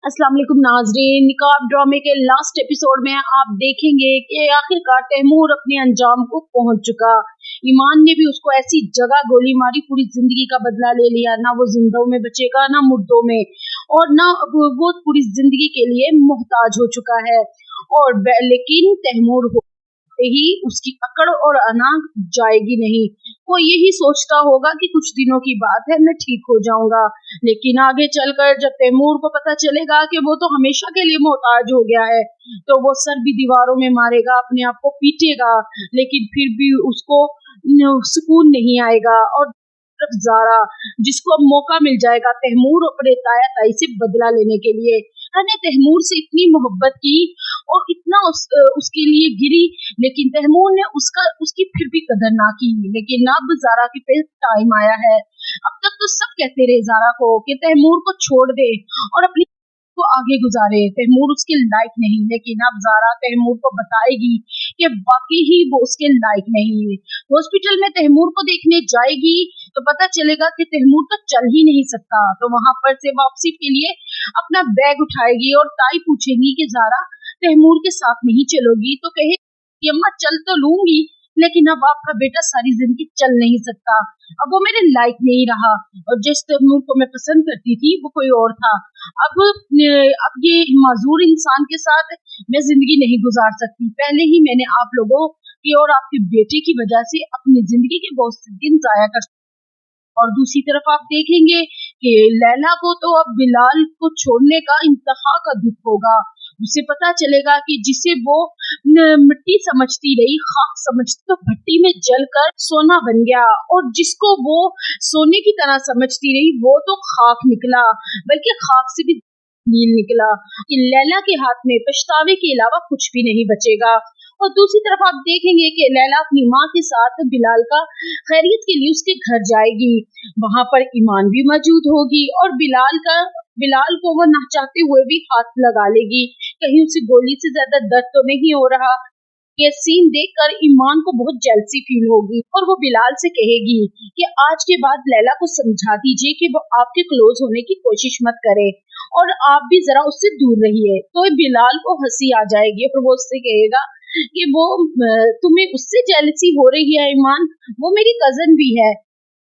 अस्सलाम वालेकुम नाजरीन, निकाब ड्रामे के लास्ट एपिसोड में आप देखेंगे कि आखिरकार तैमूर अपने अंजाम को पहुंच चुका। ईमान ने भी उसको ऐसी जगह गोली मारी, पूरी जिंदगी का बदला ले लिया। ना वो जिंदों में बचेगा ना मुर्दों में, और ना वो पूरी जिंदगी के लिए मोहताज हो चुका है। और लेकिन तैमूर ही उसकी अकड़ और अना जाएगी नहीं। वो यही सोचता होगा कि कुछ दिनों की बात है, मैं ठीक हो जाऊंगा। लेकिन आगे चलकर जब तैमूर को पता चलेगा कि वो तो हमेशा के लिए मोहताज हो गया है, तो वो सर भी दीवारों में मारेगा, अपने आप को पीटेगा, लेकिन फिर भी उसको सुकून नहीं आएगा। और ज़ारा, जिसको अब मौका मिल जाएगा तैमूर अपने ताया ताई से बदला लेने के लिए। मैंने तैमूर से इतनी मोहब्बत की और इतना उसके लिए गिरी, लेकिन तैमूर ने उसकी फिर भी कदर ना की। लेकिन अब ज़ारा के पे टाइम आया है। अब तक तो सब कहते रहे ज़ारा को कि तैमूर को छोड़ दे और अपनी को आगे गुजारे, तैमूर उसके लायक नहीं। लेकिन अब ज़ारा तैमूर को बताएगी कि वाकई ही वो उसके लायक नहीं है। हॉस्पिटल में तैमूर को देखने जाएगी तो पता चलेगा कि तैमूर तो चल ही नहीं सकता। तो वहां पर से वापसी के लिए अपना बैग उठाएगी और ताई पूछेगी कि ज़ारा तैमूर के साथ नहीं चलोगी? तो कहे कि अम्मा चल तो लूंगी, लेकिन अब आपका बेटा सारी जिंदगी चल नहीं सकता, अब वो मेरे लायक नहीं रहा। और जिस तैमूर को मैं पसंद करती थी वो कोई और था। अब ये माजूर इंसान के साथ मैं जिंदगी नहीं गुजार सकती। पहले ही मैंने आप लोगों की और आपके बेटे की वजह से अपनी जिंदगी के बहुत से दिन जाया कर। और दूसरी तरफ आप देखेंगे कि लैला को तो अब बिलाल को छोड़ने का इंतहा का दुख होगा। उसे पता चलेगा कि जिसे वो मिट्टी समझती रही, खाक समझती, तो भट्टी में जलकर सोना बन गया। और जिसको वो सोने की तरह समझती रही, वो तो खाक निकला, बल्कि खाक से भी नील निकला। कि लैला के हाथ में पछतावे के अलावा कुछ भी नहीं बचेगा। और दूसरी तरफ आप देखेंगे कि लैला अपनी माँ के साथ बिलाल का खैरियत के लिए उसके घर जाएगी। वहां पर ईमान भी मौजूद होगी और बिलाल को वो ना चाहते हुए भी हाथ लगा लेगी, कहीं उसे गोली से ज्यादा दर्द तो नहीं हो रहा। ये सीन देखकर ईमान को बहुत जेलसी फील होगी और वो बिलाल से कहेगी कि आज के बाद लैला को समझा दीजिए कि वो आपके क्लोज होने की कोशिश मत करे और आप भी जरा उससे दूर रहिए। तो बिलाल को हंसी आ जाएगी और वो उससे कहेगा कि वो तुम्हें उससे जेलसी हो रही है ईमान, वो मेरी कजन भी है।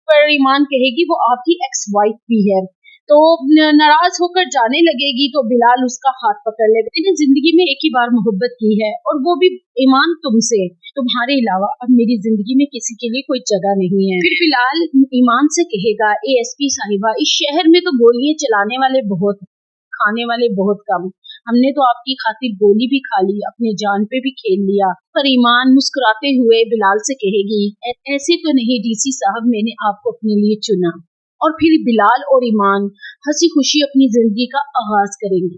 पर ईमान कहेगी वो आपकी एक्स वाइफ भी है। तो नाराज होकर जाने लगेगी तो बिलाल उसका हाथ पकड़ लेगा। मैंने जिंदगी में एक ही बार मोहब्बत की है और वो भी ईमान तुमसे, तुम्हारे अलावा अब मेरी जिंदगी में किसी के लिए कोई जगह नहीं है। फिर बिलाल ईमान से कहेगा, एएसपी साहिबा, इस शहर में तो गोलियां चलाने वाले बहुत, खाने वाले बहुत कम। हमने तो आपकी खातिर गोली भी खा ली, अपने जान पे भी खेल लिया। पर ईमान मुस्कुराते हुए बिलाल से कहेगी, ऐसे तो नहीं डीसी साहब, मैंने आपको अपने लिए चुना। और फिर बिलाल और ईमान हंसी खुशी अपनी जिंदगी का आगाज करेंगे।